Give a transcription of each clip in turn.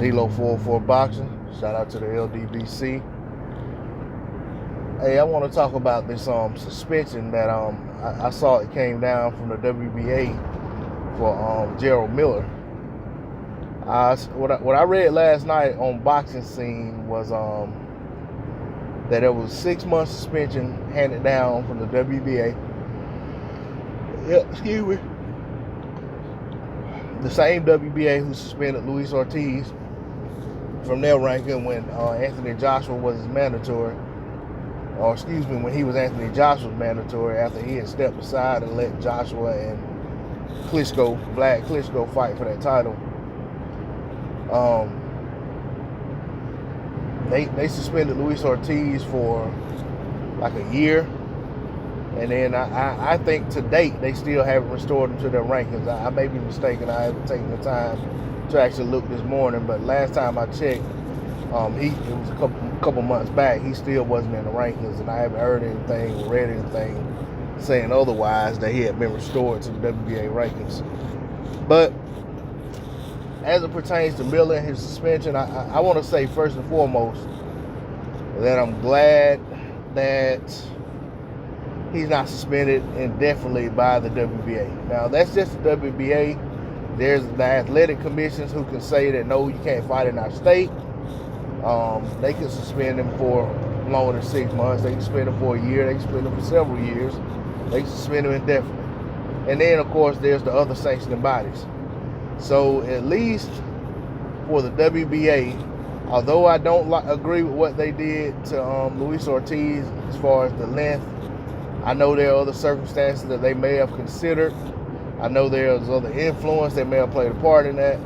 Nilo 404 Boxing. Shout out to the LDBC. Hey, I want to talk about this suspension that I saw it came down from the WBA for Jarrell Miller. What I read last night on Boxing Scene was that it was 6 month suspension handed down from the WBA. Excuse me. The same WBA who suspended Luis Ortiz from their ranking when Anthony Joshua was his mandatory. Or excuse me, when he was Anthony Joshua's mandatory after he had stepped aside and let Joshua and Black Klitschko fight for that title. They suspended Luis Ortiz for like a year. And then I think to date, they still haven't restored him to their rankings. I may be mistaken. I haven't taken the time to actually look this morning. But last time I checked, it was a couple months back. He still wasn't in the rankings. And I haven't heard anything or read anything saying otherwise that he had been restored to the WBA rankings. But as it pertains to Miller and his suspension, I want to say first and foremost that I'm glad that he's not suspended indefinitely by the WBA. Now, that's just the WBA. There's the athletic commissions who can say that, no, you can't fight in our state. They can suspend him for longer than 6 months. They can suspend him for a year. They can suspend him for several years. They can suspend him indefinitely. And then, of course, there's the other sanctioning bodies. So, at least for the WBA, although I don't agree with what they did to Luis Ortiz as far as the length, I know there are other circumstances that they may have considered. I know there's other influence that may have played a part in that.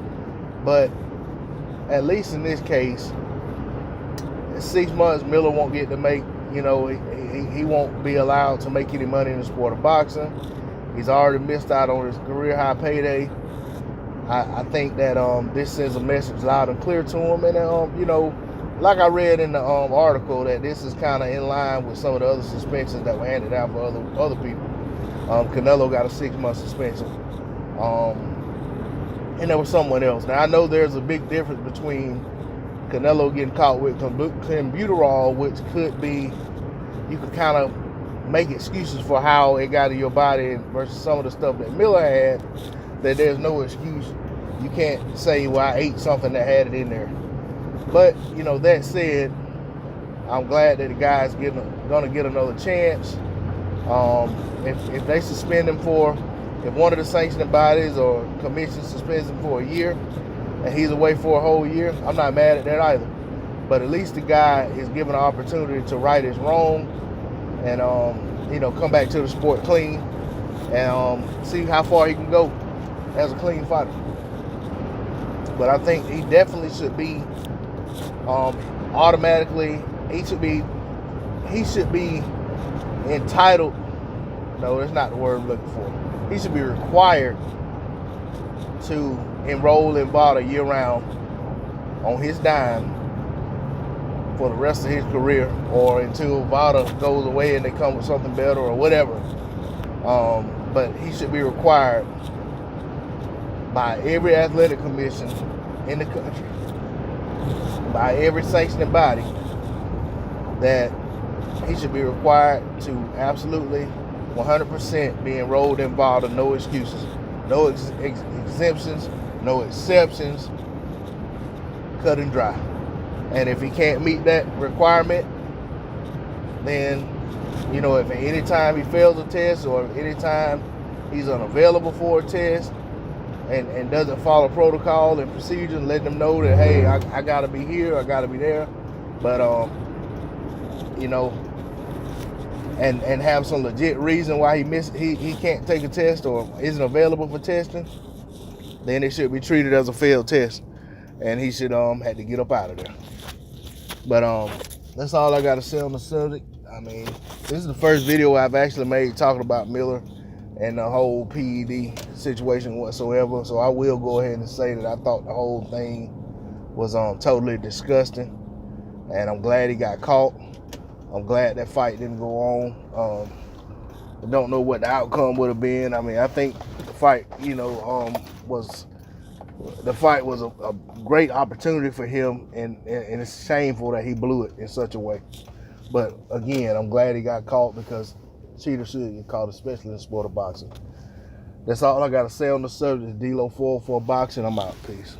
But at least in this case, in 6 months, Miller won't get to make, he won't be allowed to make any money in the sport of boxing. He's already missed out on his career high payday. I think that this sends a message loud and clear to him. And, like I read in the article, that this is kind of in line with some of the other suspensions that were handed out for other people. Canelo got a 6 month suspension. And there was someone else. Now, I know there's a big difference between Canelo getting caught with clenbuterol, which could be, you could kind of make excuses for how it got in your body, versus some of the stuff that Miller had, that there's no excuse. You can't say, well, I ate something that had it in there. But, that said, I'm glad that the guy's going to get another chance. If they suspend him if one of the sanctioning bodies or commissions suspends him for a year and he's away for a whole year, I'm not mad at that either. But at least the guy is given an opportunity to right his wrong and, come back to the sport clean and see how far he can go as a clean fighter. But I think he definitely should be automatically, he should be entitled, no, that's not the word I'm looking for. He should be required to enroll in VADA year-round on his dime for the rest of his career, or until VADA goes away and they come with something better or whatever. But he should be required by every athletic commission in the country, by every sanctioning body, that he should be required to absolutely 100% be enrolled in VADA, no excuses, no exemptions, no exceptions, cut and dry. And if he can't meet that requirement, then, if at any time he fails a test, or if any time he's unavailable for a test and doesn't follow protocol and procedure, and let them know that, hey, I got to be here, I got to be there. But, and have some legit reason why he can't take a test or isn't available for testing, then it should be treated as a failed test, and he should have to get up out of there. But that's all I got to say on the subject. I mean, this is the first video I've actually made talking about Miller and the whole PED situation whatsoever. So I will go ahead and say that I thought the whole thing was totally disgusting, and I'm glad he got caught. I'm glad that fight didn't go on. I don't know what the outcome would have been. I mean, I think the fight, was the fight was a great opportunity for him, and it's shameful that he blew it in such a way. But again, I'm glad he got caught, because cheaters should get caught, especially in the sport of boxing. That's all I got to say on the subject. D-Lo 404 Boxing. I'm out. Peace.